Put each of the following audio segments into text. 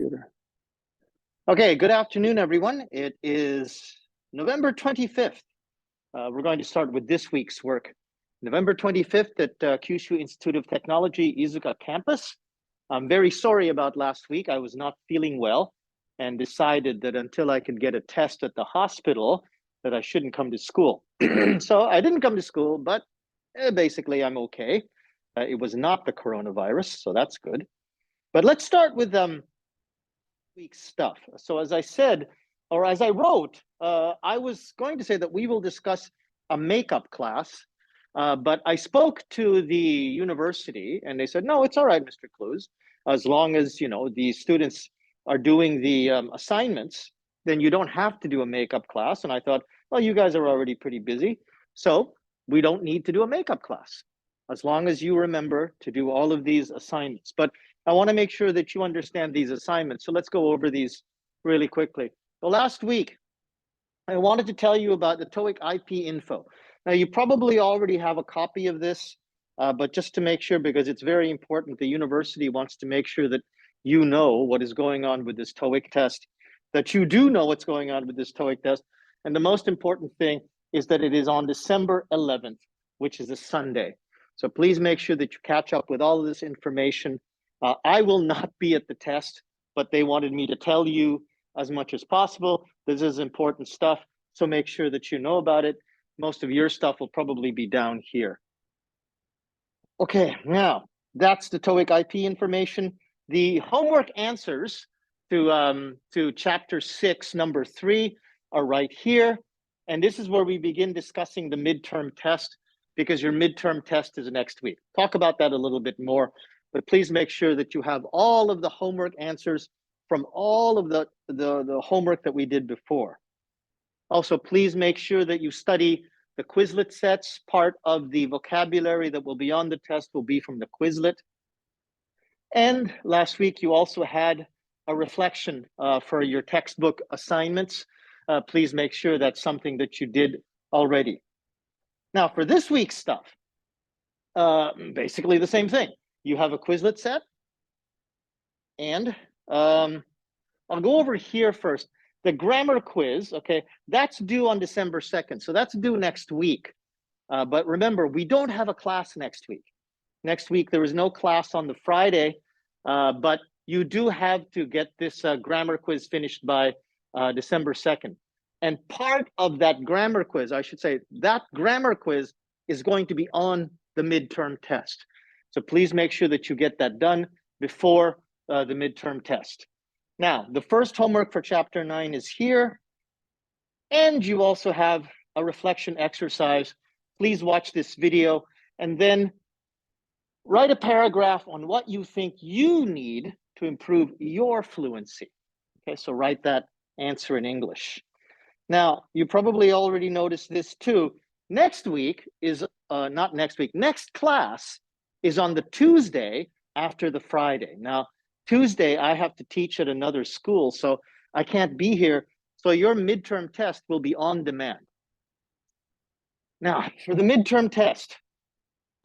computer. Okay, good afternoon, everyone. It is November 25th. We're going to start with this week's work. November 25th at Kyushu Institute of Technology, Iizuka campus. I'm very sorry about last week. I was not feeling well and decided that until I could get a test at the hospital, that I shouldn't come to school. So I didn't come to school, but basically I'm okay. It was not the coronavirus, so that's good. But let's start with week's stuff. So as I said, or as I wrote, I was going to say that we will discuss a makeup class, but I spoke to the university and they said, no, it's all right, Mr. Clues, as long as, you know, the students are doing the assignments, then you don't have to do a makeup class. And I thought, well, you guys are already pretty busy, so we don't need to do a makeup class, as long as you remember to do all of these assignments. But I want to make sure that you understand these assignments. So let's go over these really quickly. So last week, I wanted to tell you about the TOEIC IP info. Now, you probably already have a copy of this, but just to make sure, because it's very important, the university wants to make sure that you know what is going on with this TOEIC test, that you do know what's going on with this TOEIC test. And the most important thing is that it is on December 11th, which is a Sunday. So please make sure that you catch up with all of this information. I will not be at the test, but they wanted me to tell you as much as possible. This is important stuff, so make sure that you know about it. Most of your stuff will probably be down here. Okay, now that's the TOEIC IP information. The homework answers to chapter 6, number 3 are right here. And this is where we begin discussing the midterm test, because your midterm test is next week. Talk about that a little bit more, but please make sure that you have all of the homework answers from all of the homework that we did before. Also, please make sure that you study the Quizlet sets. Part of the vocabulary that will be on the test will be from the Quizlet. And last week, you also had a reflection for your textbook assignments. Please make sure that's something that you did already. Now, for this week's stuff, basically the same thing. You have a Quizlet set, and I'll go over here first. The grammar quiz, okay, that's due on December 2nd, so that's due next week. But remember, we don't have a class next week. Next week, there is no class on the Friday, but you do have to get this grammar quiz finished by December 2nd. And part of that grammar quiz, I should say, that grammar quiz is going to be on the midterm test. So please make sure that you get that done before the midterm test. Now, the first homework for chapter 9 is here. And you also have a reflection exercise. Please watch this video and then write a paragraph on what you think you need to improve your fluency. Okay, so write that answer in English. Now, you probably already noticed this too. Next week is, not next week, next class is on the Tuesday after the Friday. Now, Tuesday, I have to teach at another school, so I can't be here. So your midterm test will be on demand. Now, for the midterm test,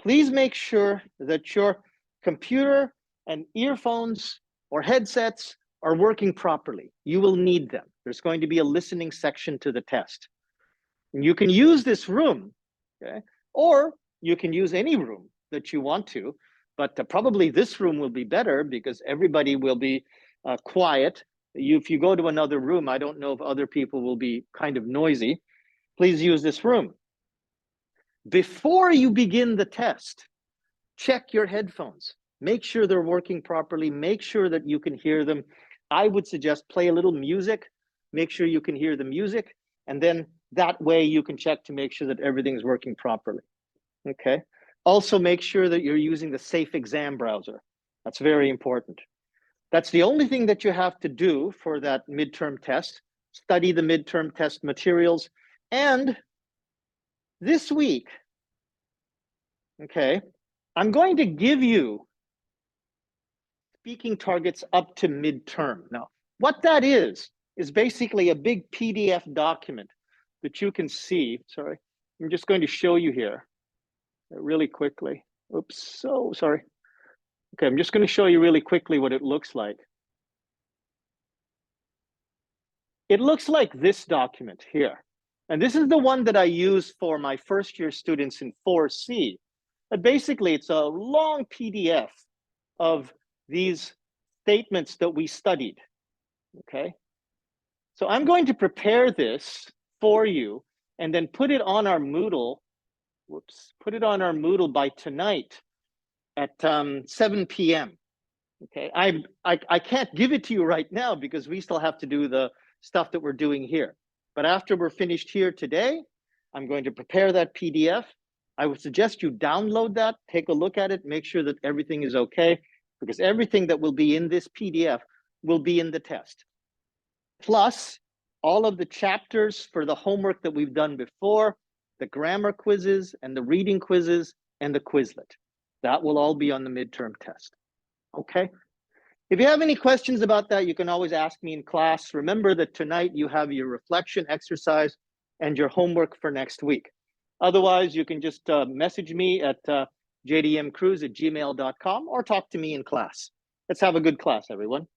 please make sure that your computer and earphones or headsets are working properly. You will need them. There's going to be a listening section to the test. And you can use this room, okay? Or you can use any room that you want to, but probably this room will be better because everybody will be quiet. If you go to another room, I don't know if other people will be kind of noisy. Please use this room. Before you begin the test, check your headphones. Make sure they're working properly. Make sure that you can hear them. I would suggest play a little music. Make sure you can hear the music. And then that way you can check to make sure that everything's working properly. Okay. Also make sure that you're using the safe exam browser. That's very important. That's the only thing that you have to do for that midterm test. Study the midterm test materials. And this week, okay, I'm going to give you speaking targets up to midterm. Now, what that is basically a big PDF document that you can see. Sorry, I'm just going to show you here really quickly. Oops, so sorry. Okay, I'm just going to show you really quickly what it looks like. It looks like this document here. And this is the one that I use for my first year students in 4C. But basically, it's a long PDF of these statements that we studied, okay? So I'm going to prepare this for you and then put it on our Moodle, put it on our Moodle by tonight at 7 p.m. Okay, I can't give it to you right now because we still have to do the stuff that we're doing here. But after we're finished here today, I'm going to prepare that PDF. I would suggest you download that, take a look at it, make sure that everything is okay, because everything that will be in this PDF will be in the test. Plus, all of the chapters for the homework that we've done before, the grammar quizzes and the reading quizzes and the Quizlet. That will all be on the midterm test. Okay. If you have any questions about that, you can always ask me in class. Remember that tonight you have your reflection exercise and your homework for next week. Otherwise, you can just message me at jdmcruz@gmail.com or talk to me in class. Let's have a good class, everyone.